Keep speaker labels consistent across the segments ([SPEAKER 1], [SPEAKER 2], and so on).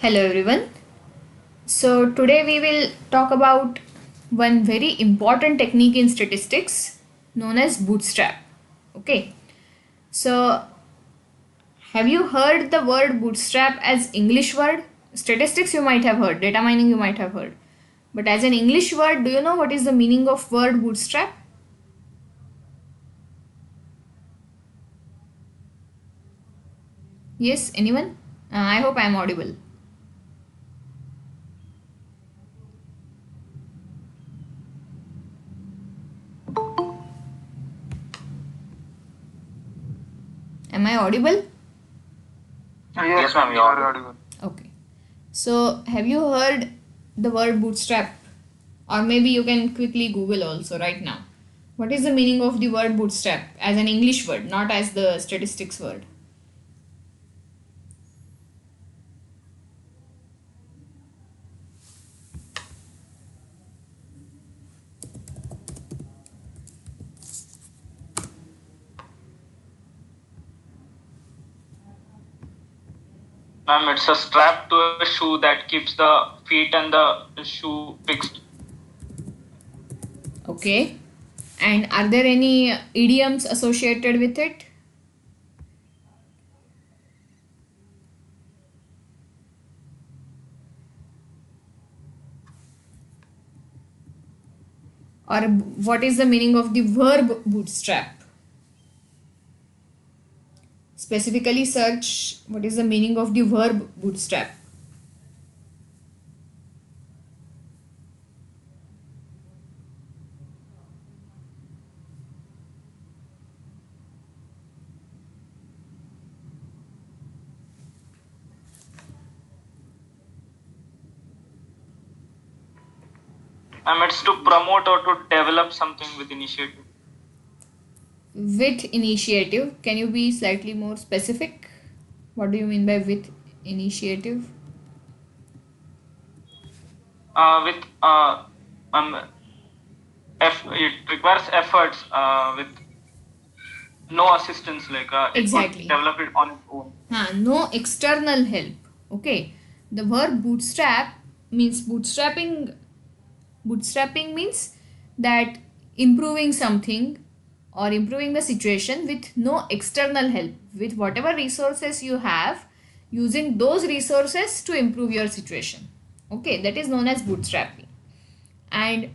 [SPEAKER 1] Hello everyone. So today we will talk about one very important technique in statistics known as bootstrap. Okay. So have you heard the word bootstrap as English word? Statistics you might have heard, data mining you might have heard. But as an English word, do you know what is the meaning of word bootstrap? Yes, anyone? I hope I am audible. Am I audible?
[SPEAKER 2] Yes, ma'am, you are audible.
[SPEAKER 1] Okay. So, have you heard the word bootstrap? Or maybe you can quickly Google also right now. What is the meaning of the word bootstrap as an English word, not as the statistics word?
[SPEAKER 2] Ma'am, it's a strap to a shoe that keeps the feet and the shoe fixed.
[SPEAKER 1] Okay. And are there any idioms associated with it? Or what is the meaning of the verb bootstrap? Specifically, search what is the meaning of the verb bootstrap.
[SPEAKER 2] Ma'am, it's to promote or to develop something with initiative.
[SPEAKER 1] With initiative, can you be slightly more specific? What do you mean by with initiative?
[SPEAKER 2] With it requires efforts with no assistance, like it could
[SPEAKER 1] Exactly.
[SPEAKER 2] develop it on its own.
[SPEAKER 1] No external help. Okay. The verb bootstrap means bootstrapping. Bootstrapping means that improving something or improving the situation with no external help. With whatever resources you have, using those resources to improve your situation. Okay, that is known as bootstrapping. And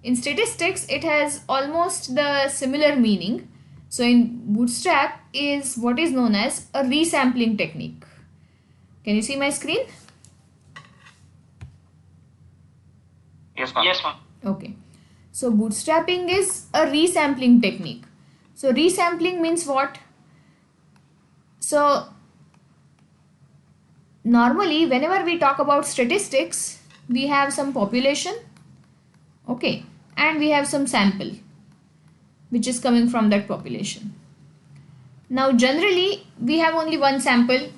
[SPEAKER 1] in statistics, it has almost the similar meaning. So, in bootstrap is what is known as a resampling technique. Can you see my screen?
[SPEAKER 2] Yes, ma'am. Yes, ma'am.
[SPEAKER 1] Okay. So bootstrapping is a resampling technique. So resampling means what? So normally whenever we talk about statistics, we have some population, okay, and we have some sample which is coming from that population. Now generally we have only one sample.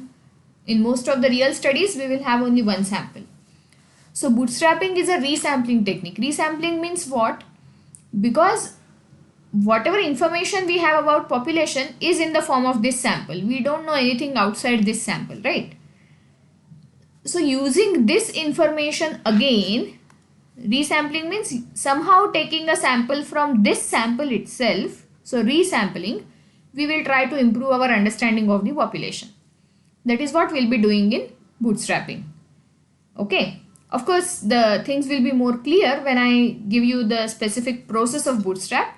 [SPEAKER 1] In most of the real studies we will have only one sample. So bootstrapping is a resampling technique. Resampling means what? Because whatever information we have about population is in the form of this sample. We don't know anything outside this sample, right? So using this information again, resampling means somehow taking a sample from this sample itself. So resampling, we will try to improve our understanding of the population. That is what we'll be doing in bootstrapping. Okay. Of course, the things will be more clear when I give you the specific process of bootstrap.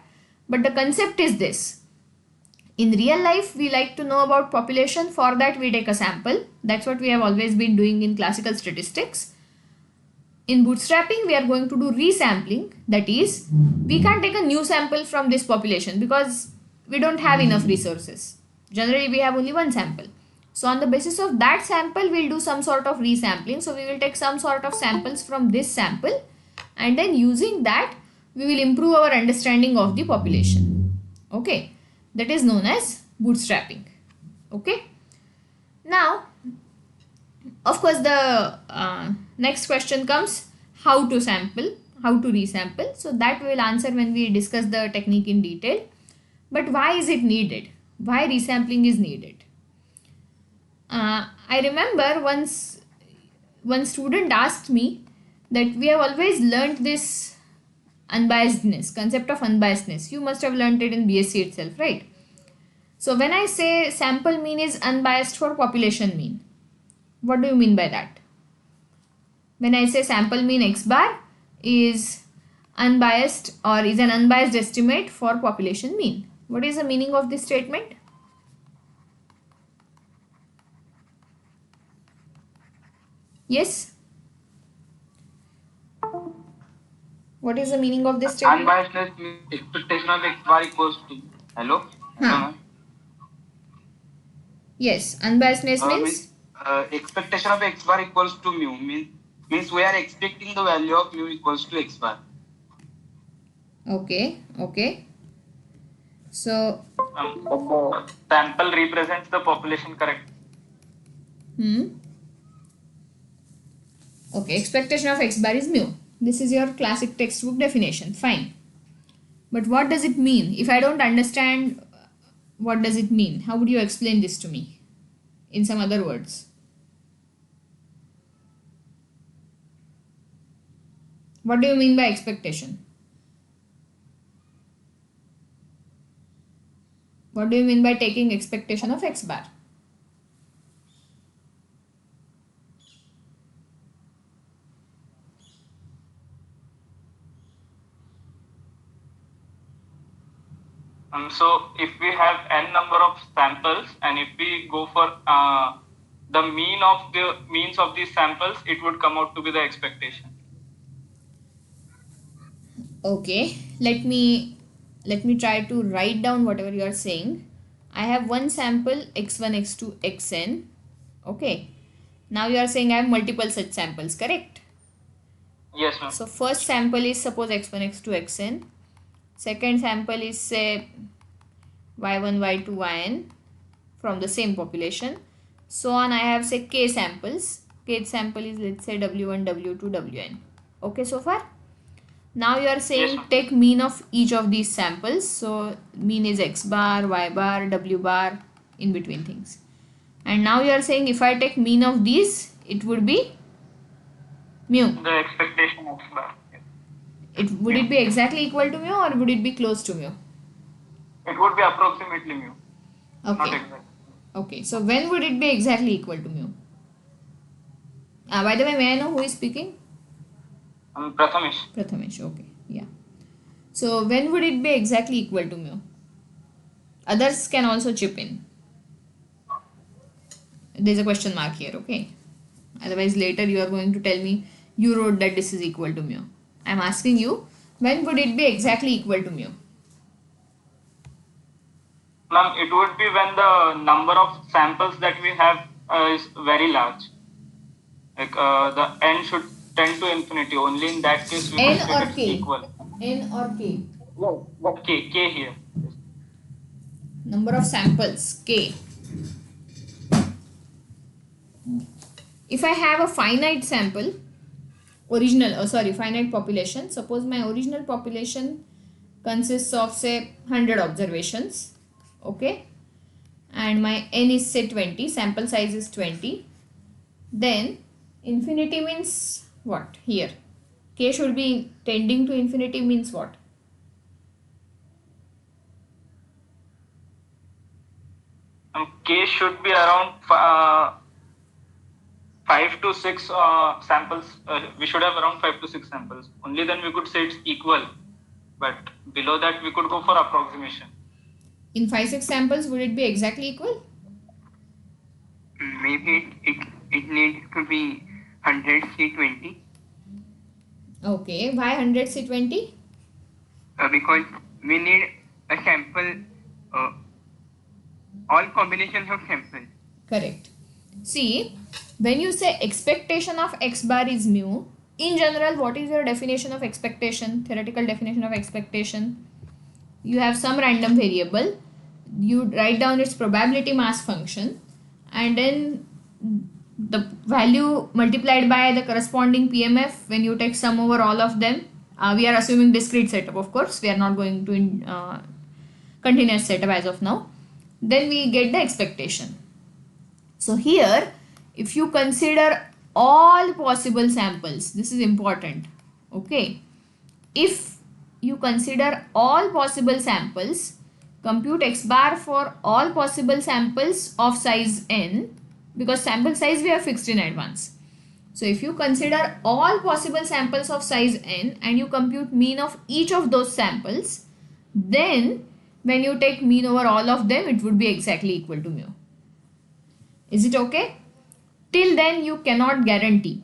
[SPEAKER 1] But the concept is this. In real life, we like to know about population. For that, we take a sample. That's what we have always been doing in classical statistics. In bootstrapping, we are going to do resampling. That is, we can't take a new sample from this population because we don't have enough resources. Generally, we have only one sample. So on the basis of that sample, we'll do some sort of resampling. So we will take some sort of samples from this sample, and then using that, we will improve our understanding of the population. Okay, that is known as bootstrapping. Okay, now of course the next question comes, how to sample, how to resample. So that we will answer when we discuss the technique in detail. But why is it needed? Why resampling is needed? I remember once one student asked me that we have always learnt this unbiasedness, concept of unbiasedness. You must have learnt it in BSc itself, right? So when I say sample mean is unbiased for population mean, what do you mean by that? When I say sample mean x bar is unbiased or is an unbiased estimate for population mean, what is the meaning of this statement? Yes? What is the meaning of this statement?
[SPEAKER 2] Unbiasedness means expectation of x bar equals to. Hello?
[SPEAKER 1] Huh. Yes, unbiasedness means?
[SPEAKER 2] Expectation of x bar equals to mu means we are expecting the value of mu equals to x bar.
[SPEAKER 1] Okay. So,
[SPEAKER 2] Sample represents the population, correct?
[SPEAKER 1] Okay, expectation of x bar is mu. This is your classic textbook definition. Fine. But what does it mean? If I don't understand what does it mean, how would you explain this to me in some other words? What do you mean by expectation? What do you mean by taking expectation of x bar?
[SPEAKER 2] So if we have n number of samples and if we go for the means of these samples, it would come out to be the expectation.
[SPEAKER 1] Okay, let me try to write down whatever you are saying. I have one sample x1, x2, xn. Okay, now you are saying I have multiple such samples, correct?
[SPEAKER 2] Yes, ma'am.
[SPEAKER 1] So first sample is suppose x1, x2, xn. Second sample is say y1, y2, yn from the same population. So on, I have say k samples. Kth sample is let's say w1, w2, wn. Okay, so far? Now you are saying
[SPEAKER 2] Yes,
[SPEAKER 1] take mean of each of these samples. So mean is x bar, y bar, w bar, in between things. And now you are saying if I take mean of these, it would be mu.
[SPEAKER 2] The expectation of bar.
[SPEAKER 1] Would it be exactly equal to mu or would it be close to mu?
[SPEAKER 2] It would be approximately mu. Not
[SPEAKER 1] Okay.
[SPEAKER 2] exactly.
[SPEAKER 1] Okay. So when would it be exactly equal to mu? By the way, may I know who is speaking?
[SPEAKER 2] Prathamesh.
[SPEAKER 1] Prathamesh. Okay. Yeah. So when would it be exactly equal to mu? Others can also chip in. There's a question mark here. Okay. Otherwise later you are going to tell me you wrote that this is equal to mu. I'm asking you, when would it be exactly equal to mu?
[SPEAKER 2] Ma'am, it would be when the number of samples that we have is very large. Like the n should tend to infinity. Only in that case we
[SPEAKER 1] N
[SPEAKER 2] can
[SPEAKER 1] or
[SPEAKER 2] say it's
[SPEAKER 1] K?
[SPEAKER 2] equal.
[SPEAKER 1] N or K?
[SPEAKER 2] K here.
[SPEAKER 1] Number of samples, K. If I have a finite sample, finite population. Suppose my original population consists of say 100 observations. Okay. And my n is say 20, sample size is 20. Then infinity means what here? K should be tending to infinity means what?
[SPEAKER 2] K should be around 5 to 6 samples. We should have around 5 to 6 samples. Only then we could say it's equal. But below that we could go for approximation.
[SPEAKER 1] In 5-6 samples, would it be exactly equal?
[SPEAKER 2] Maybe it needs to be 100 C20.
[SPEAKER 1] Okay, why 100 C20?
[SPEAKER 2] Because we need a sample, all combinations of samples.
[SPEAKER 1] Correct. See, when you say expectation of x bar is mu, in general, what is your definition of expectation? Theoretical definition of expectation? You have some random variable, you write down its probability mass function, and then the value multiplied by the corresponding PMF when you take sum over all of them. We are assuming discrete setup, of course. We are not going to continuous setup as of now. Then we get the expectation. So here, if you consider all possible samples. This is important. Okay. If you consider all possible samples, compute x bar for all possible samples of size n, because sample size we have fixed in advance. So if you consider all possible samples of size n and you compute mean of each of those samples, then when you take mean over all of them, it would be exactly equal to mu. Is it okay? Till then you cannot guarantee.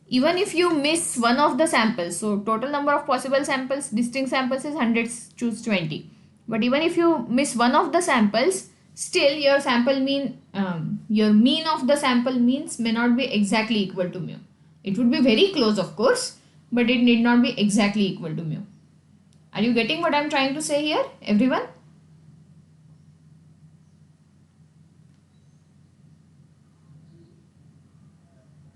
[SPEAKER 1] Even if you miss one of the samples, so total number of possible samples, distinct samples is 100, choose 20. But even if you miss one of the samples, still your sample mean, your mean of the sample means may not be exactly equal to mu. It would be very close, of course, but it need not be exactly equal to mu. Are you getting what I am trying to say here, everyone?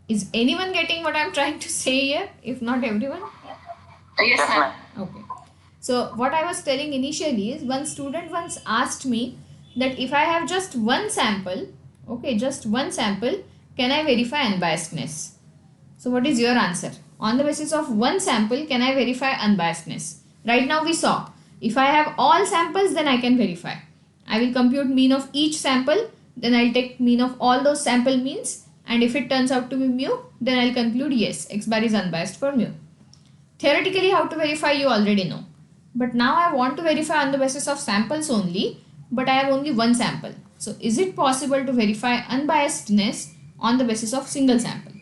[SPEAKER 1] Is anyone getting what I am trying to say here? If not everyone?
[SPEAKER 3] Yes, ma'am.
[SPEAKER 1] Okay. So what I was telling initially is, one student once asked me that if I have just one sample, okay, just one sample, can I verify unbiasedness? So what is your answer? On the basis of one sample, can I verify unbiasedness? Right now we saw, if I have all samples, then I can verify. I will compute mean of each sample, then I'll take mean of all those sample means, and if it turns out to be mu, then I'll conclude yes, x bar is unbiased for mu. Theoretically, how to verify you already know. But now I want to verify on the basis of samples only, but I have only one sample. So is it possible to verify unbiasedness on the basis of single sample?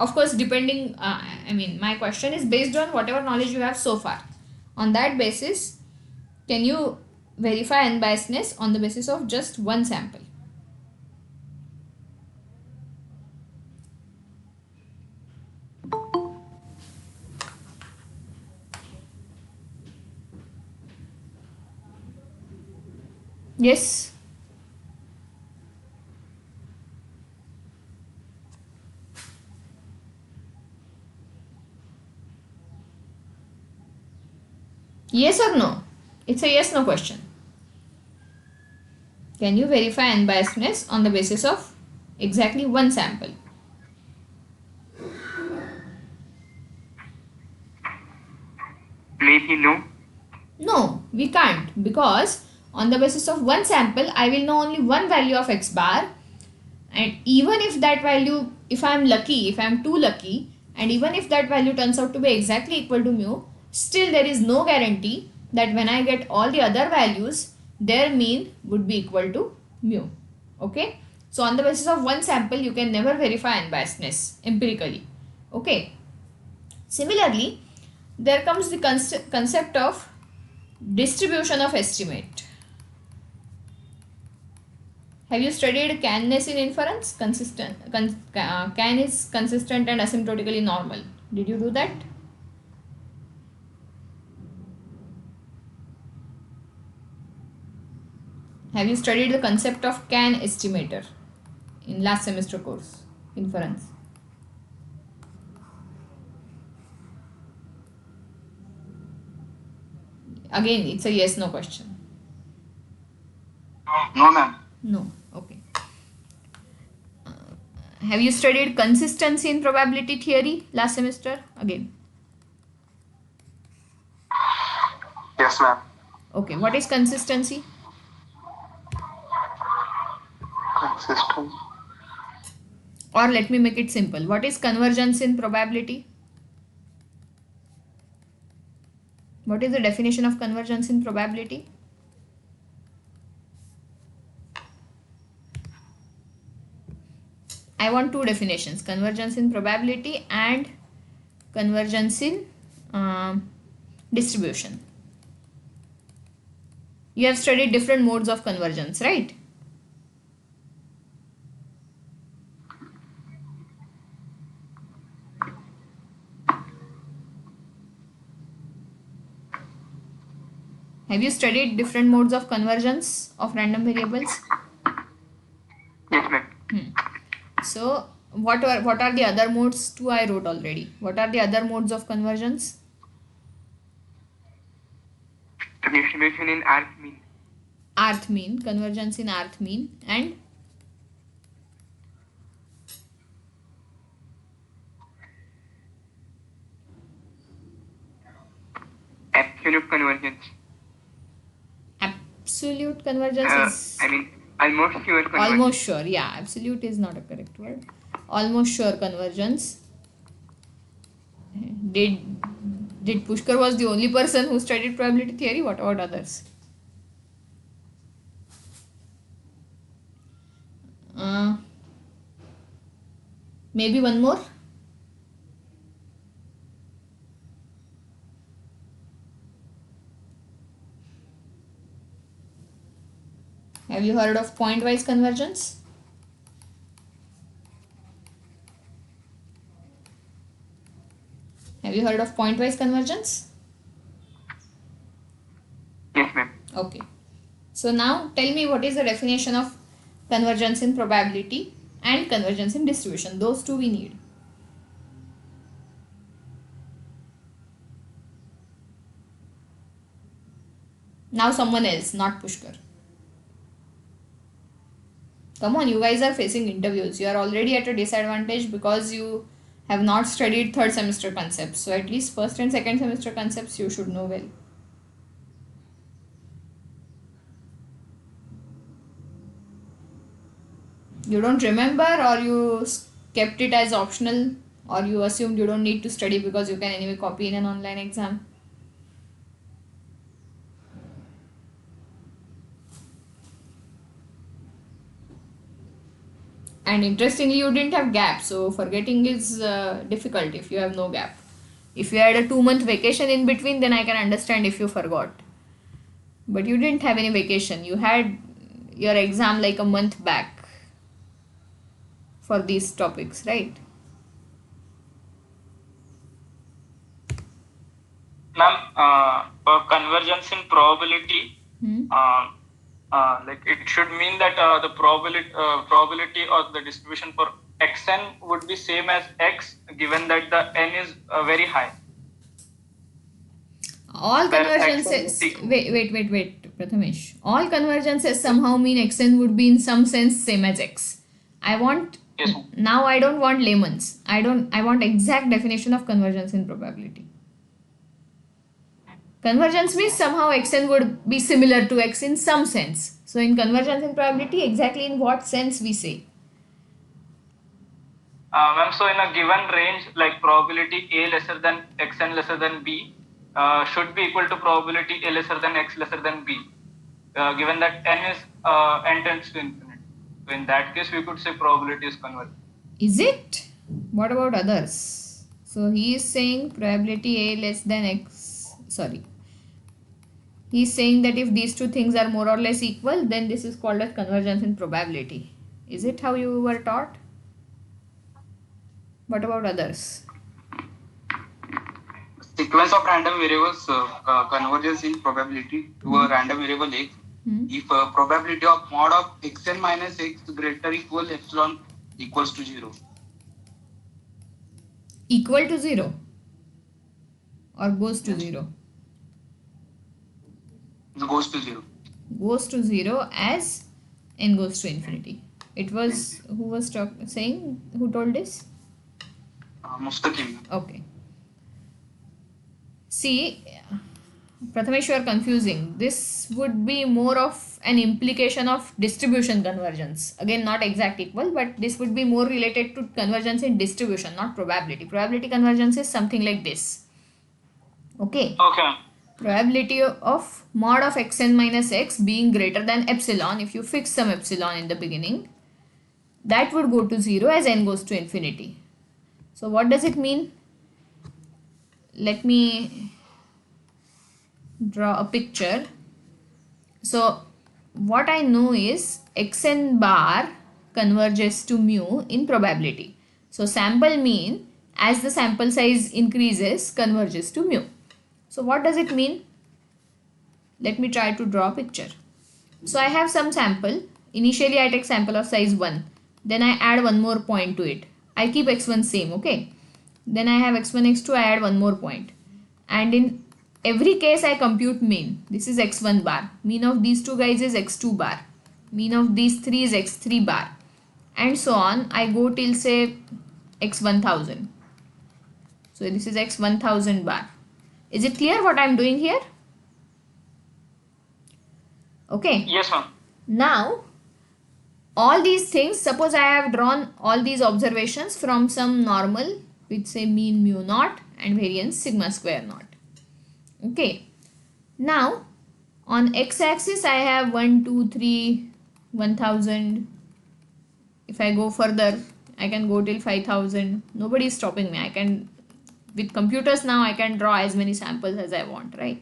[SPEAKER 1] Of course, depending, my question is based on whatever knowledge you have so far. On that basis, can you verify unbiasedness on the basis of just one sample? Yes. Yes or no? It's a yes no question. Can you verify unbiasedness on the basis of exactly one sample?
[SPEAKER 3] Maybe no.
[SPEAKER 1] No, we can't, because on the basis of one sample, I will know only one value of x bar, and even if that value, if I am lucky, if I am too lucky, and even if that value turns out to be exactly equal to mu, still there is no guarantee that when I get all the other values, their mean would be equal to mu. Okay, so on the basis of one sample, you can never verify unbiasedness empirically. Okay, similarly, there comes the concept of distribution of estimate. Have you studied canness in inference? Can is consistent and asymptotically normal. Did you do that? Have you studied the concept of can estimator in last semester course, inference? Again, it's a yes no question.
[SPEAKER 3] No, ma'am.
[SPEAKER 1] No. Okay. Have you studied consistency in probability theory last semester? Again.
[SPEAKER 3] Yes, ma'am.
[SPEAKER 1] Okay. What is consistency?
[SPEAKER 3] Consistent.
[SPEAKER 1] Or let me make it simple. What is convergence in probability? What is the definition of convergence in probability? I want two definitions, convergence in probability and convergence in distribution. You have studied different modes of convergence, right? Have you studied different modes of convergence of random variables?
[SPEAKER 3] Yes, ma'am.
[SPEAKER 1] So what are the other modes? Two I wrote already. What are the other modes of convergence?
[SPEAKER 3] Distribution in arc mean.
[SPEAKER 1] Arth mean, convergence in arth mean, and
[SPEAKER 3] Absolute convergence.
[SPEAKER 1] absolute convergence is
[SPEAKER 3] I mean, almost sure convergence.
[SPEAKER 1] almost sure. Yeah, absolute is not a correct word. Almost sure convergence. Did Pushkar was the only person who studied probability theory? What about others? Maybe one more. Have you heard of point-wise convergence? Have you heard of point-wise convergence?
[SPEAKER 3] Yes, ma'am.
[SPEAKER 1] Okay. So now tell me what is the definition of convergence in probability and convergence in distribution. Those two we need. Now someone else, not Pushkar. Come on, you guys are facing interviews. You are already at a disadvantage because you have not studied third semester concepts. So at least first and second semester concepts you should know well. You don't remember, or you kept it as optional, or you assumed you don't need to study because you can anyway copy in an online exam. And interestingly, you didn't have gap, so forgetting is difficult if you have no gap. If you had a 2-month vacation in between, then I can understand if you forgot. But you didn't have any vacation. You had your exam like a month back for these topics, right?
[SPEAKER 2] Ma'am, for convergence in probability,
[SPEAKER 1] Hmm?
[SPEAKER 2] like it should mean that the probability or the distribution for xn would be same as x, given that the n is very high.
[SPEAKER 1] All
[SPEAKER 2] Where
[SPEAKER 1] convergences,
[SPEAKER 2] xn is
[SPEAKER 1] wait, Prathamesh. All convergences somehow mean xn would be in some sense same as x.
[SPEAKER 2] Yes, ma'am.
[SPEAKER 1] Now I don't want layman's. I want exact definition of convergence in probability. Convergence means somehow xn would be similar to x in some sense. So in convergence in probability, exactly in what sense we say?
[SPEAKER 2] Ma'am, so in a given range, like probability a lesser than xn lesser than b should be equal to probability a lesser than x lesser than b, given that n tends to infinity. So in that case, we could say probability is convergent.
[SPEAKER 1] Is it? What about others? So he is saying probability a less than x. Sorry. He is saying that if these two things are more or less equal, then this is called as convergence in probability. Is it how you were taught? What about others?
[SPEAKER 4] Sequence of random variables converges in probability to a random variable x if probability of mod of xn minus x greater equal epsilon equals to 0.
[SPEAKER 1] Equal to 0 or goes to 0?
[SPEAKER 4] It goes to 0.
[SPEAKER 1] Goes to 0 as n goes to infinity. It was who was saying, who told this?
[SPEAKER 4] Mustaqim.
[SPEAKER 1] Okay. See, Prathamesh, you are confusing. This would be more of an implication of distribution convergence. Again, not exact equal, but this would be more related to convergence in distribution, not probability. Probability convergence is something like this. Okay.
[SPEAKER 2] Okay.
[SPEAKER 1] Probability of mod of xn minus x being greater than epsilon, if you fix some epsilon in the beginning, that would go to 0 as n goes to infinity. So what does it mean? Let me draw a picture. So what I know is xn bar converges to mu in probability. So sample mean, as the sample size increases, converges to mu. So what does it mean? Let me try to draw a picture. So I have some sample. Initially I take sample of size 1. Then I add one more point to it. I keep x1 same, okay? Then I have x1, x2, I add one more point. And in every case I compute mean. This is x1 bar. Mean of these two guys is x2 bar. Mean of these three is x3 bar. And so on. I go till say x1000. So this is x1000 bar. Is it clear what I am doing here? Okay.
[SPEAKER 2] Yes, ma'am.
[SPEAKER 1] Now, all these things, suppose I have drawn all these observations from some normal with say mean mu naught and variance sigma square naught. Okay. Now, on x-axis I have 1, 2, 3, 1000. If I go further, I can go till 5000. Nobody is stopping me. I can, with computers now, I can draw as many samples as I want, right?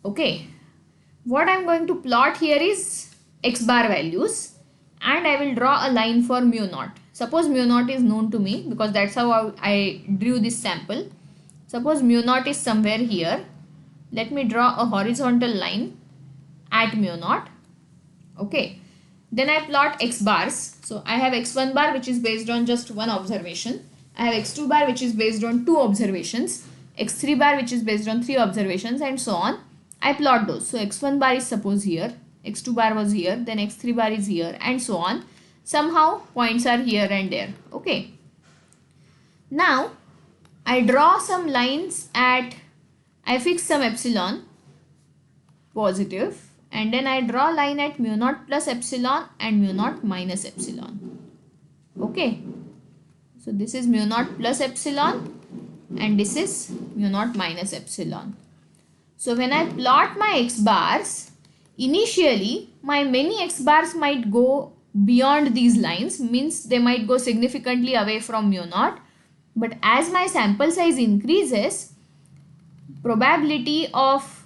[SPEAKER 1] Okay. What I am going to plot here is x bar values, and I will draw a line for mu naught. Suppose mu naught is known to me because that's how I drew this sample. Suppose mu naught is somewhere here. Let me draw a horizontal line at mu naught. Okay. Then I plot x bars. So I have x1 bar which is based on just one observation. I have x2 bar which is based on two observations. x3 bar which is based on three observations, and so on. I plot those. So x1 bar is suppose here, x2 bar was here, then x3 bar is here, and so on. Somehow points are here and there. Okay. Now I draw some lines at, I fix some epsilon positive, and then I draw line at mu naught plus epsilon and mu naught minus epsilon. Okay. So this is mu naught plus epsilon and this is mu naught minus epsilon. So when I plot my x bars, initially my many x bars might go beyond these lines, means they might go significantly away from mu naught. But as my sample size increases, probability of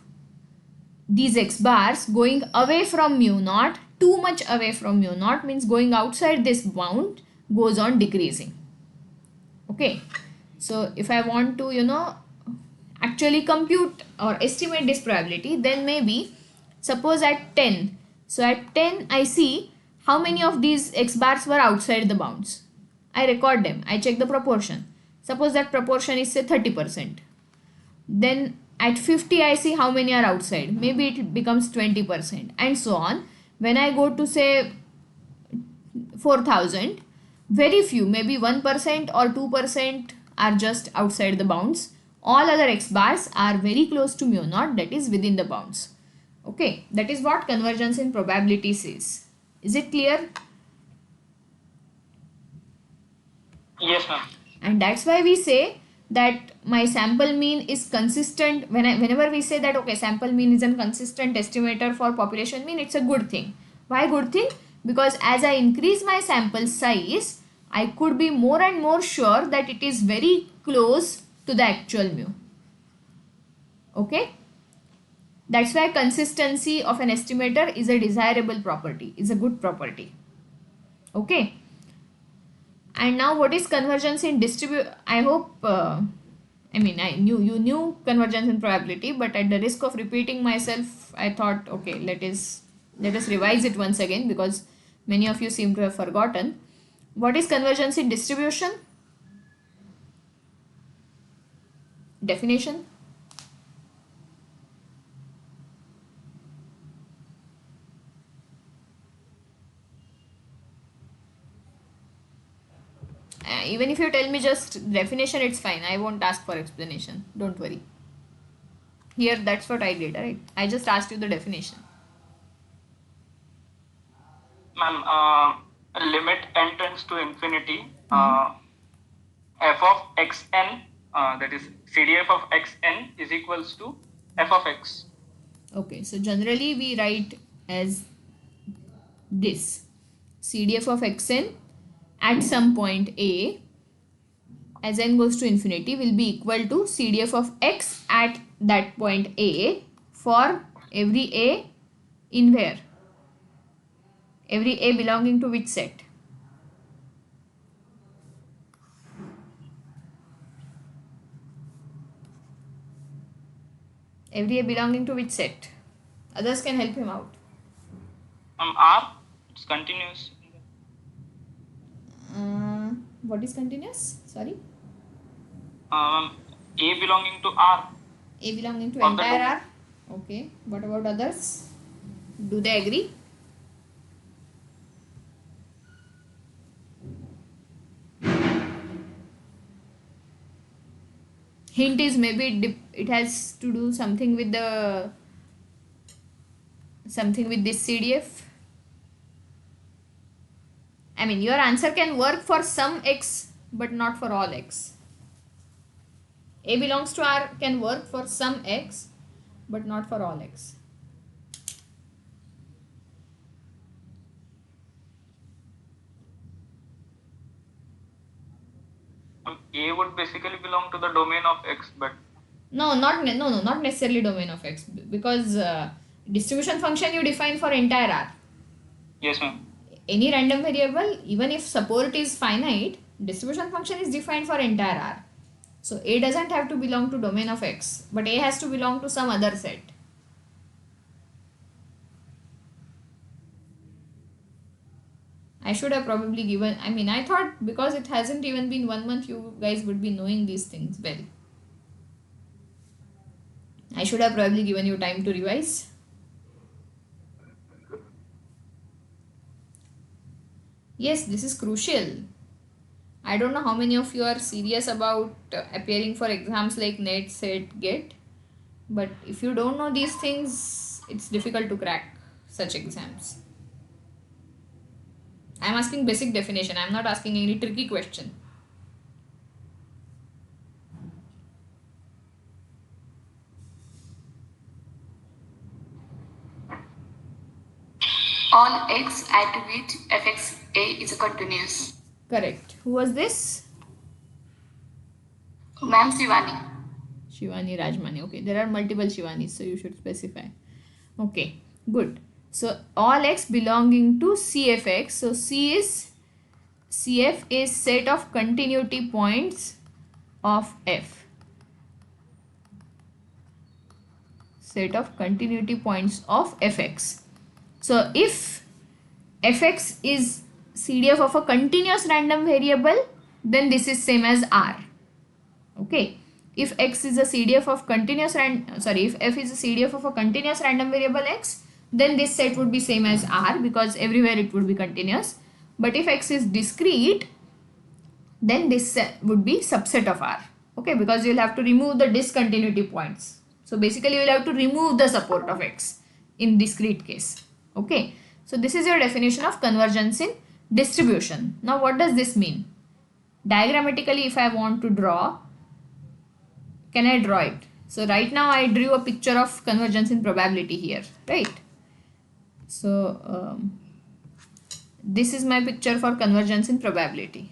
[SPEAKER 1] these x bars going away from mu naught, too much away from mu naught, means going outside this bound, goes on decreasing. Okay. So if I want to, actually compute or estimate this probability, then maybe suppose at 10. So at 10 I see how many of these x bars were outside the bounds. I record them. I check the proportion. Suppose that proportion is say 30%. Then at 50 I see how many are outside. Maybe it becomes 20% and so on. When I go to say 4000, very few, maybe 1% or 2% are just outside the bounds. All other x bars are very close to mu naught, that is within the bounds. Okay, that is what convergence in probability says. Is it clear?
[SPEAKER 2] Yes, ma'am.
[SPEAKER 1] And that's why we say that my sample mean is consistent. Whenever we say that okay, sample mean is a consistent estimator for population mean, it's a good thing. Why good thing? Because as I increase my sample size, I could be more and more sure that it is very close to the actual mu. Okay. That's why consistency of an estimator is a desirable property, is a good property. Okay. And now what is convergence in I hope, you knew convergence in probability, but at the risk of repeating myself, I thought, okay, let us revise it once again because many of you seem to have forgotten. What is convergence in distribution? Definition. Even if you tell me just definition, it's fine. I won't ask for explanation. Don't worry. Here, that's what I did, right? I just asked you the definition.
[SPEAKER 2] Ma'am, limit n tends to infinity. F of xn, that is CDF of xn is equals to f of x.
[SPEAKER 1] Okay, so generally we write as this. CDF of xn at some point a, as n goes to infinity, will be equal to CDF of x at that point a for every a in where? Every a belonging to which set? Every a belonging to which set? Others can help him out.
[SPEAKER 2] R, it's continuous.
[SPEAKER 1] What is continuous? Sorry?
[SPEAKER 2] A belonging to R.
[SPEAKER 1] A belonging to
[SPEAKER 2] Or the
[SPEAKER 1] entire
[SPEAKER 2] domain.
[SPEAKER 1] R. Okay. What about others? Do they agree? Hint is maybe it has to do something with the this CDF. I mean, your answer can work for some X but not for all X. A belongs to R can work for some X but not for all X.
[SPEAKER 2] A would basically belong to the domain of X, but
[SPEAKER 1] No, not necessarily domain of X, because distribution function you define for entire R.
[SPEAKER 2] yes, ma'am.
[SPEAKER 1] Any random variable, even if support is finite, distribution function is defined for entire R. So A doesn't have to belong to domain of X, but A has to belong to some other set. I should have probably given, I mean, I thought because it hasn't even been 1 month, you guys would be knowing these things well. I should have probably given you time to revise. Yes, this is crucial. I don't know how many of you are serious about appearing for exams like NET, SET, GET. But if you don't know these things, it's difficult to crack such exams. I am asking basic definition. I am not asking any tricky question.
[SPEAKER 5] On X attribute fx A is continuous.
[SPEAKER 1] Correct. Who was this?
[SPEAKER 5] Ma'am Shivani.
[SPEAKER 1] Shivani Rajmani. Okay, there are multiple Shivanis, so you should specify. Okay, good. So all X belonging to CFX. So CF is set of continuity points of F. Set of continuity points of Fx. So if Fx is CDF of a continuous random variable, then this is same as R. Okay. If X is a CDF of if F is a CDF of a continuous random variable X, then this set would be same as R because everywhere it would be continuous. But if X is discrete, then this set would be subset of R. Okay, because you'll have to remove the discontinuity points. So basically you'll have to remove the support of X in discrete case. Okay, so this is your definition of convergence in distribution. Now what does this mean? Diagrammatically, if I want to draw, can I draw it? So right now I drew a picture of convergence in probability here, right? So this is my picture for convergence in probability.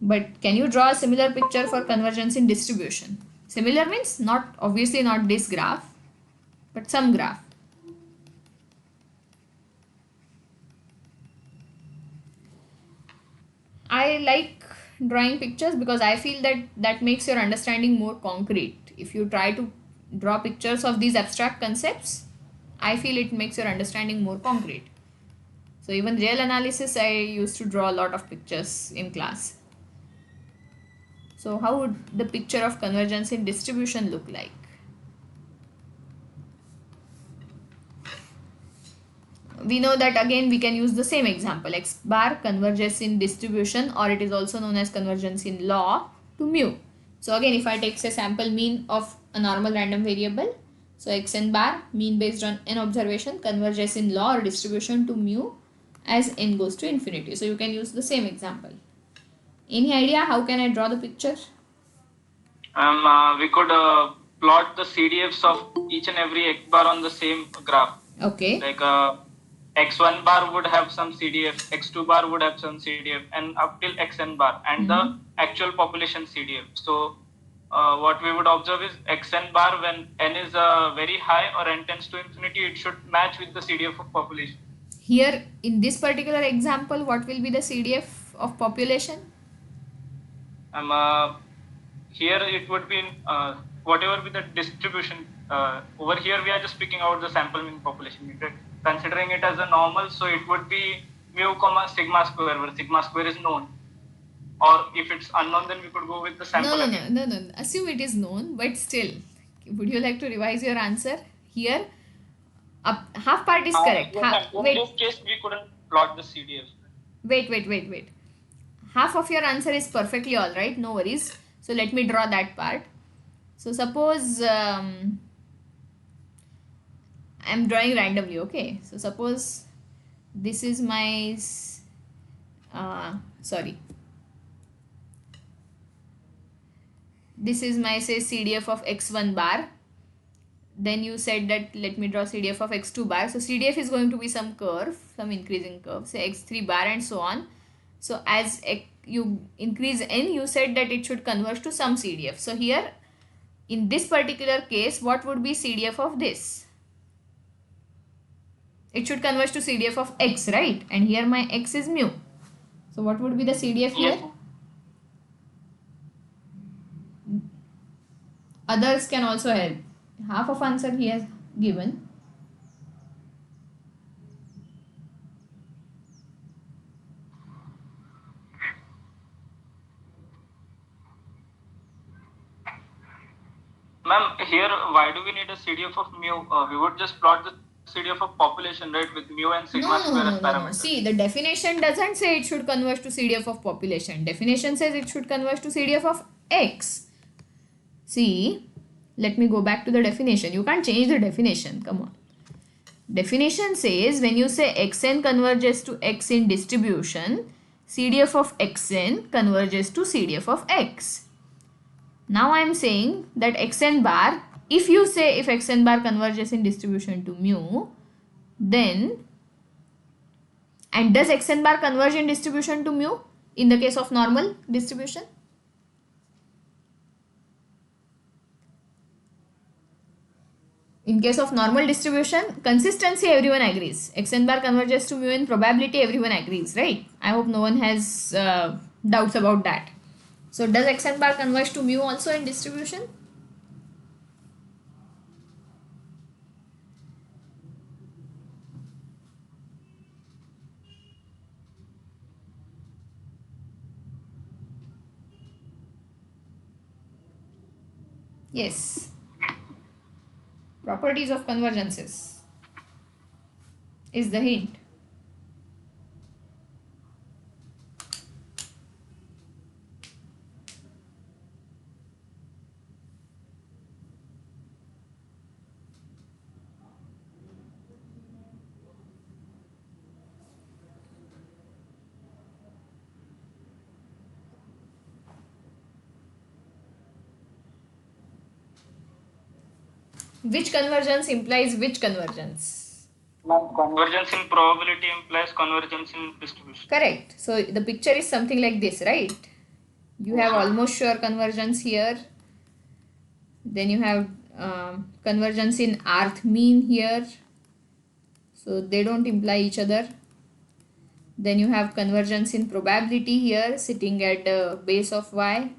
[SPEAKER 1] But can you draw a similar picture for convergence in distribution? Similar means not obviously not this graph, but some graph. I like drawing pictures because I feel that makes your understanding more concrete. If you try to draw pictures of these abstract concepts, I feel it makes your understanding more concrete. So even real analysis, I used to draw a lot of pictures in class. So how would the picture of convergence in distribution look like? We know that again we can use the same example. X bar converges in distribution, or it is also known as convergence in law, to mu. So again, if I take say sample mean of a normal random variable, so xn bar mean based on n observation converges in law or distribution to mu as n goes to infinity. So you can use the same example. Any idea how can I draw the picture?
[SPEAKER 2] We could plot the CDFs of each and every X bar on the same graph.
[SPEAKER 1] Okay.
[SPEAKER 2] Like X1 bar would have some CDF, X2 bar would have some CDF, and up till Xn bar, and the actual population CDF. So what we would observe is Xn bar, when n is very high or n tends to infinity, it should match with the CDF of population.
[SPEAKER 1] Here in this particular example, what will be the CDF of population?
[SPEAKER 2] Here it would be whatever be the distribution. Over here we are just picking out the sample mean population. Considering it as a normal, so it would be mu comma sigma square, where sigma square is known. or if it's unknown, then we could go with the sample
[SPEAKER 1] No,
[SPEAKER 2] again.
[SPEAKER 1] no. Assume it is known, but still, would you like to revise your answer here? Half part is correct.
[SPEAKER 2] Yes, ma'am. In this case, we couldn't plot the CDF.
[SPEAKER 1] Wait. Half of your answer is perfectly all right. No worries. So let me draw that part. So suppose I'm drawing randomly. Okay. So suppose this is my sorry. This is my say CDF of x1 bar. Then you said that let me draw CDF of x2 bar. So CDF is going to be some curve, some increasing curve, say x3 bar and so on. So as you increase n, you said that it should converge to some CDF. So here in this particular case, what would be CDF of this? It should converge to CDF of x, right? And here my x is mu. So what would be the CDF here?
[SPEAKER 2] Yes.
[SPEAKER 1] Others can also help. Half of answer he has given.
[SPEAKER 2] Ma'am, here, why do we need a CDF of mu? We would just plot the CDF of population, right, with mu and sigma square as parameters.
[SPEAKER 1] See, the definition doesn't say it should converge to CDF of population. Definition says it should converge to CDF of x. See, let me go back to the definition. You can't change the definition. Come on. Definition says when you say xn converges to x in distribution, CDF of xn converges to CDF of x. Now I am saying that xn bar, if you say if xn bar converges in distribution to mu, then, and does xn bar converge in distribution to mu in the case of normal distribution? In case of normal distribution, consistency everyone agrees. Xn bar converges to mu in probability everyone agrees, right? I hope no one has doubts about that. So does xn bar converge to mu also in distribution? Yes. Properties of convergences is the hint. Which convergence implies which convergence?
[SPEAKER 2] Convergence in probability implies convergence in distribution.
[SPEAKER 1] Correct. So the picture is something like this, right? You have almost sure convergence here. Then you have convergence in Rth mean here. So they don't imply each other. Then you have convergence in probability here sitting at the base of y.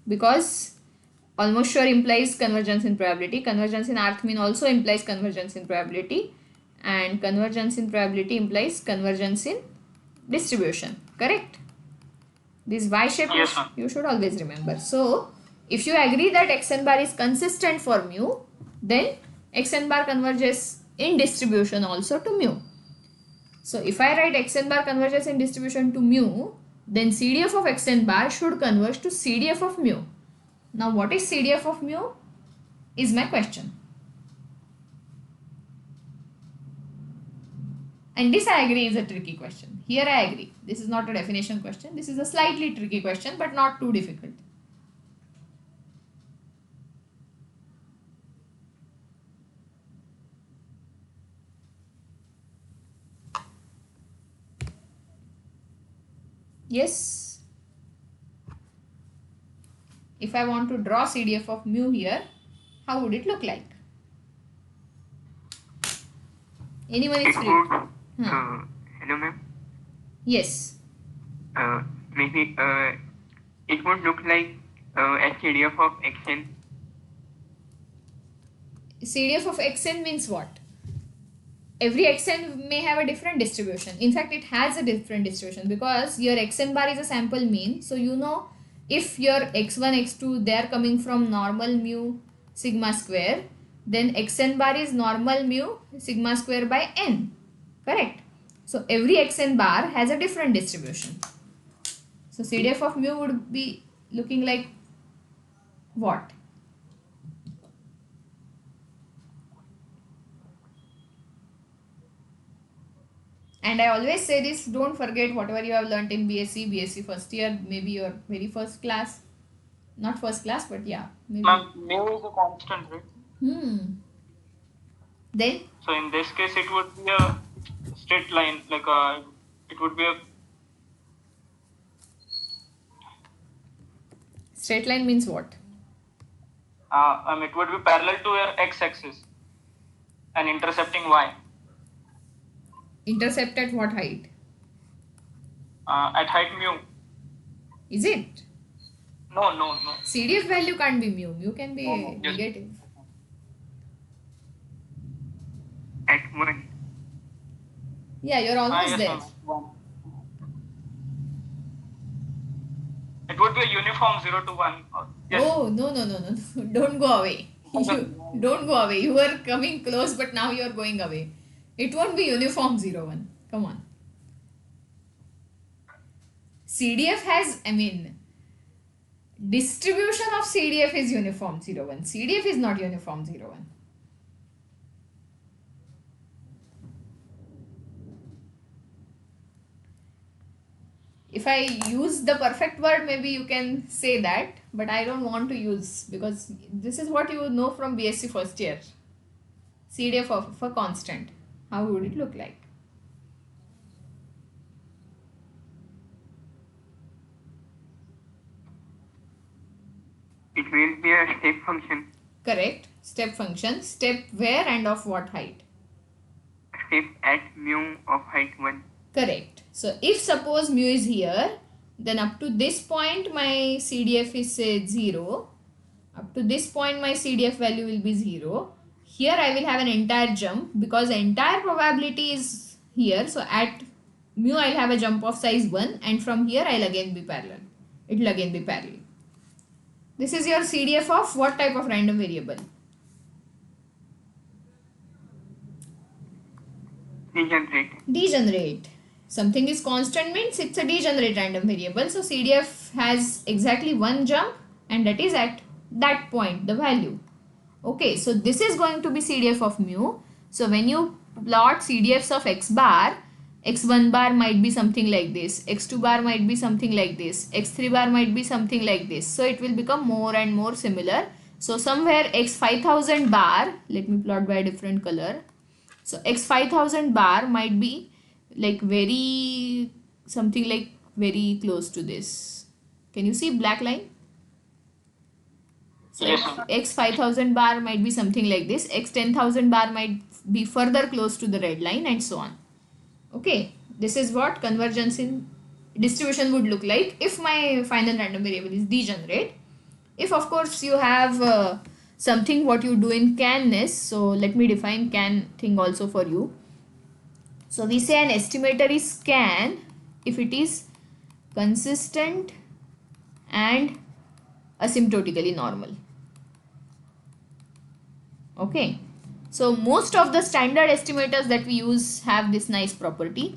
[SPEAKER 1] Because almost sure implies convergence in probability. Convergence in Rth mean also implies convergence in probability. And convergence in probability implies convergence in distribution. Correct? This y shape
[SPEAKER 2] Yes, ma'am.
[SPEAKER 1] you should always remember. So, if you agree that xn bar is consistent for mu, then xn bar converges in distribution also to mu. So, if I write xn bar converges in distribution to mu, then CDF of xn bar should converge to CDF of mu. Now, what is CDF of mu is my question. And this I agree is a tricky question. Here I agree. This is not a definition question. This is a slightly tricky question, but not too difficult. Yes. If I want to draw CDF of mu here, how would it look like? Anyone is
[SPEAKER 3] It
[SPEAKER 1] free?
[SPEAKER 3] would,
[SPEAKER 1] Huh.
[SPEAKER 3] hello ma'am.
[SPEAKER 1] Yes.
[SPEAKER 3] Maybe it would look like a CDF of xn.
[SPEAKER 1] CDF of xn means what? every xn may have a different distribution. In fact, it has a different distribution because your xn bar is a sample mean. So you know if your x1, x2 they are coming from normal mu sigma square, then xn bar is normal mu sigma square by n. Correct? So every xn bar has a different distribution. So CDF of mu would be looking like what? And I always say this, don't forget whatever you have learnt in BSc first year, maybe your very first class. Not first class, but yeah. Maybe.
[SPEAKER 2] Mu is a constant, right?
[SPEAKER 1] Then?
[SPEAKER 2] So in this case, it would be a straight line, like it would be a
[SPEAKER 1] straight line means what?
[SPEAKER 2] It would be parallel to your x-axis and intercepting y.
[SPEAKER 1] Intercept at what height?
[SPEAKER 2] At height mu.
[SPEAKER 1] Is it?
[SPEAKER 2] No.
[SPEAKER 1] CDF value can't be mu. Mu can be
[SPEAKER 2] No. Yes.
[SPEAKER 1] negative.
[SPEAKER 3] At 1.
[SPEAKER 1] Yeah, you're almost
[SPEAKER 2] Yes,
[SPEAKER 1] there.
[SPEAKER 2] ma'am. It would be a uniform 0 to 1. Yes.
[SPEAKER 1] Oh, no. Don't go away. Don't go away. You were coming close, but now you're going away. It won't be uniform 0, 1. Come on. CDF has, distribution of CDF is uniform 0, 1. CDF is not uniform 0, 1. If I use the perfect word, maybe you can say that, but I don't want to use because this is what you know from BSc first year. CDF of a constant. How would it look like?
[SPEAKER 3] It will be a step function.
[SPEAKER 1] Correct. Step function. Step where and of what height?
[SPEAKER 3] Step at mu of height 1.
[SPEAKER 1] Correct. So if suppose mu is here, then up to this point my CDF is say 0. Up to this point my CDF value will be 0. Here I will have an entire jump because the entire probability is here. So at mu I will have a jump of size 1 and from here I will again be parallel. It will again be parallel. This is your CDF of what type of random variable?
[SPEAKER 3] Degenerate.
[SPEAKER 1] Degenerate. Something is constant means it's a degenerate random variable. So CDF has exactly one jump and that is at that point, the value. Okay, so this is going to be CDF of mu. So when you plot CDFs of x bar, x1 bar might be something like this, x2 bar might be something like this, x3 bar might be something like this. So it will become more and more similar. So somewhere x5000 bar, let me plot by a different color. So x5000 bar might be like very something like very close to this. Can you see black line? So
[SPEAKER 2] Yes,
[SPEAKER 1] x5000 bar might be something like this, x10000 bar might be further close to the red line and so on. Okay, this is what convergence in distribution would look like if my final random variable is degenerate. If of course you have something what you do in canness, so let me define can thing also for you. So we say an estimator is can if it is consistent and asymptotically normal. Okay, so most of the standard estimators that we use have this nice property.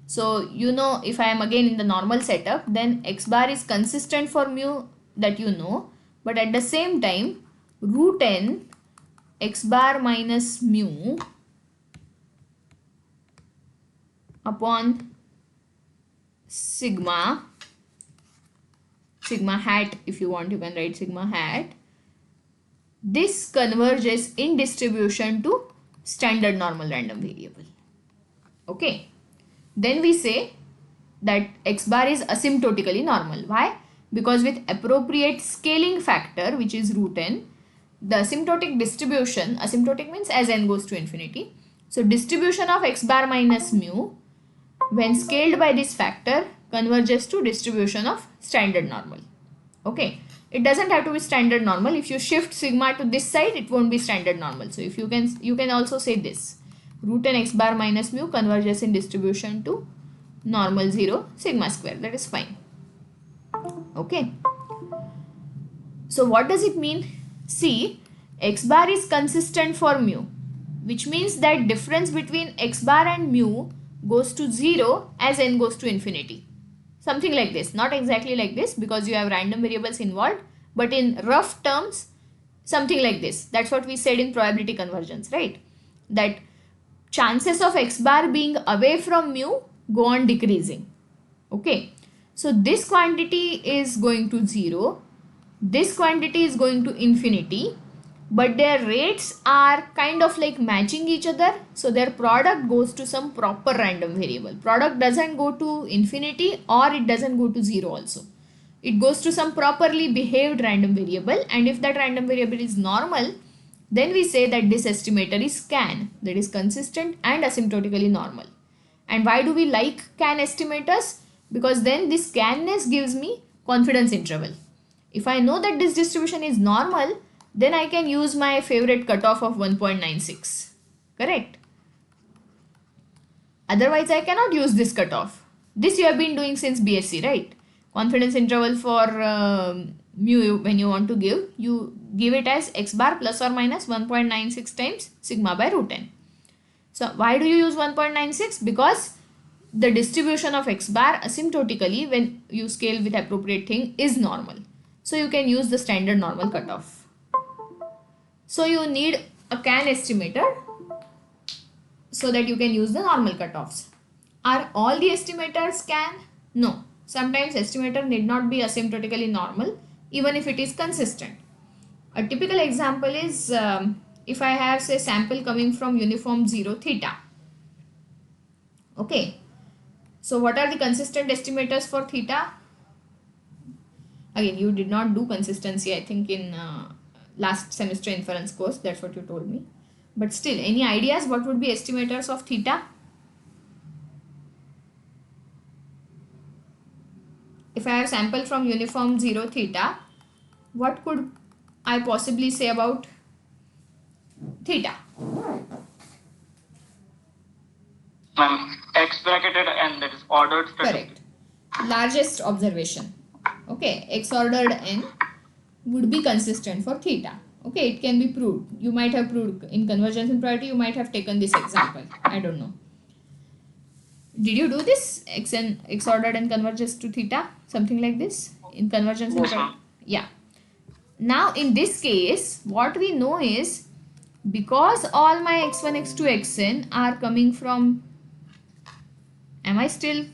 [SPEAKER 1] So you know, if I am again in the normal setup, then x bar is consistent for mu, that you know, but at the same time root n x bar minus mu upon sigma hat, if you want you can write sigma hat, this converges in distribution to standard normal random variable. Okay, then we say that x bar is asymptotically normal. Why? Because with appropriate scaling factor, which is root n, the asymptotic distribution, asymptotic means as n goes to infinity, so distribution of x bar minus mu when scaled by this factor converges to distribution of standard normal. Okay, it doesn't have to be standard normal. If you shift sigma to this side, it won't be standard normal. So if you can also say this, root n x bar minus mu converges in distribution to normal 0 sigma square. That is fine. Okay. So what does it mean? See, x bar is consistent for mu, which means that difference between x bar and mu goes to 0 as n goes to infinity. Something like this, not exactly like this because you have random variables involved, but in rough terms, something like this. That's what we said in probability convergence, right? That chances of x bar being away from mu go on decreasing. Okay. So this quantity is going to 0. This quantity is going to infinity, but their rates are kind of like matching each other, so their product goes to some proper random variable. Product doesn't go to infinity or it doesn't go to 0 also. It goes to some properly behaved random variable, and if that random variable is normal, then we say that this estimator is CAN, that is consistent and asymptotically normal. And why do we like CAN estimators? Because then this CANness gives me confidence interval. If I know that this distribution is normal, then I can use my favorite cutoff of 1.96. Correct? Otherwise, I cannot use this cutoff. This you have been doing since BSc, right? Confidence interval for mu, when you want to give, you give it as x bar plus or minus 1.96 times sigma by root n. So why do you use 1.96? Because the distribution of x bar asymptotically when you scale with appropriate thing is normal. So you can use the standard normal cutoff. So you need a CAN estimator so that you can use the normal cutoffs. Are all the estimators CAN? No. Sometimes estimator need not be asymptotically normal even if it is consistent. A typical example is if I have say sample coming from uniform 0 theta. Okay. So what are the consistent estimators for theta? Again, you did not do consistency, I think, in last semester inference course. That's what you told me. But still, any ideas what would be estimators of theta? If I have sample from uniform 0 theta, what could I possibly say about theta?
[SPEAKER 2] X bracketed n, that is ordered statistic.
[SPEAKER 1] Correct. Largest observation. Okay, x ordered n would be consistent for theta. Okay, it can be proved. You might have proved in convergence in priority, you might have taken this example. I don't know. Did you do this? X ordered n converges to theta? Something like this? In convergence in
[SPEAKER 2] Yes,
[SPEAKER 1] priority?
[SPEAKER 2] ma'am.
[SPEAKER 1] Yeah. Now in this case, what we know is because all my x1, x2, xn are coming from, am I still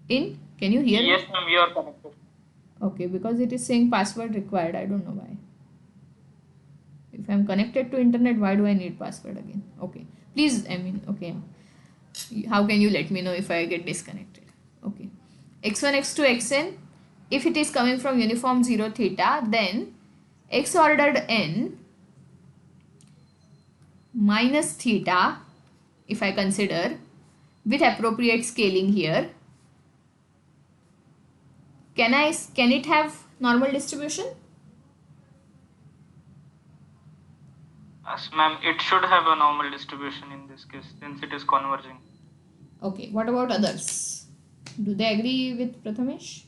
[SPEAKER 1] in? Can you hear
[SPEAKER 2] Yes,
[SPEAKER 1] me?
[SPEAKER 2] ma'am, you are connected.
[SPEAKER 1] Okay, because it is saying password required. I don't know why. If I'm connected to internet, why do I need password again? Okay. Please, I mean, okay. How can you let me know if I get disconnected? Okay. x1, x2, xn. If it is coming from uniform 0 theta, then x ordered n minus theta, if I consider with appropriate scaling here, can it have normal distribution?
[SPEAKER 2] Yes, ma'am, it should have a normal distribution in this case since it is converging.
[SPEAKER 1] Okay, what about others? Do they agree with Prathamesh?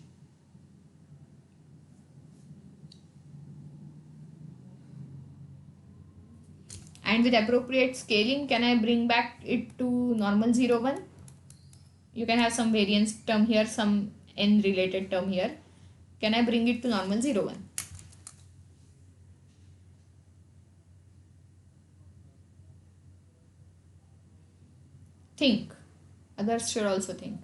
[SPEAKER 1] And with appropriate scaling, can I bring back it to normal 0, 1? You can have some variance term here, some n related term here. Can I bring it to normal 0, 1? Think. Others should also think.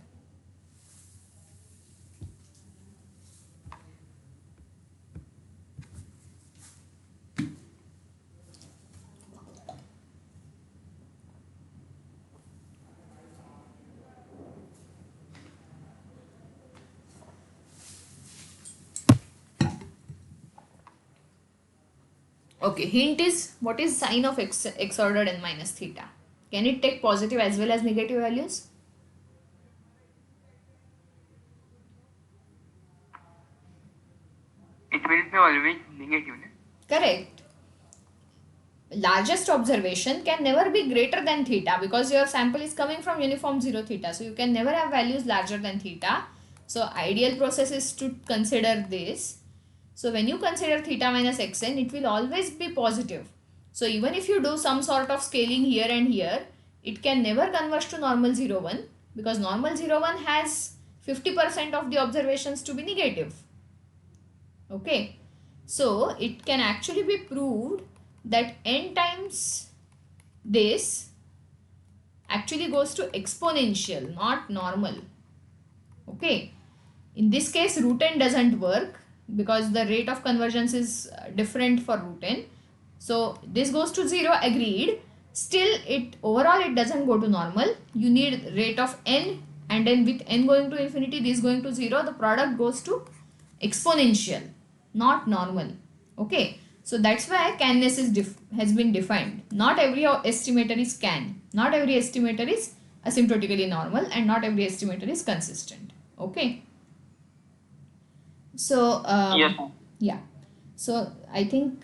[SPEAKER 1] Okay, hint is what is sign of x ordered n minus theta? Can it take positive as well as negative values?
[SPEAKER 3] It will be always negative. No?
[SPEAKER 1] Correct. largest observation can never be greater than theta, because your sample is coming from uniform 0 theta. So you can never have values larger than theta. So ideal process is to consider this. So when you consider theta minus xn, it will always be positive. So even if you do some sort of scaling here and here, it can never converge to normal 0 1, because normal 0 1 has 50% of the observations to be negative. Okay. So it can actually be proved that n times this actually goes to exponential, not normal. Okay. In this case, root n doesn't work because the rate of convergence is different for root n. So this goes to 0, agreed. Still, overall it doesn't go to normal. You need rate of n, and then with n going to infinity, this going to 0, the product goes to exponential, not normal. Okay. So that's why canness has been defined. Not every estimator is can. Not every estimator is asymptotically normal, and not every estimator is consistent. Okay. So
[SPEAKER 2] Yes.
[SPEAKER 1] yeah. So I think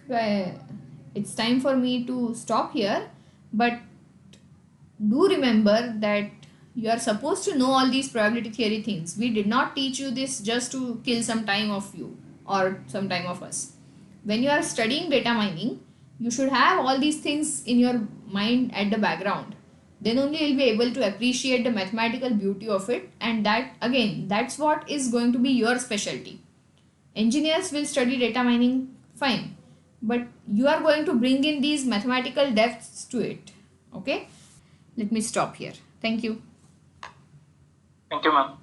[SPEAKER 1] it's time for me to stop here. But do remember that you are supposed to know all these probability theory things. We did not teach you this just to kill some time of you or some time of us. When you are studying data mining, you should have all these things in your mind at the background. Then only you'll be able to appreciate the mathematical beauty of it, and that again, that's what is going to be your specialty. Engineers will study data mining fine, but you are going to bring in these mathematical depths to it. Okay, let me stop here. Thank you.
[SPEAKER 2] Thank you, ma'am.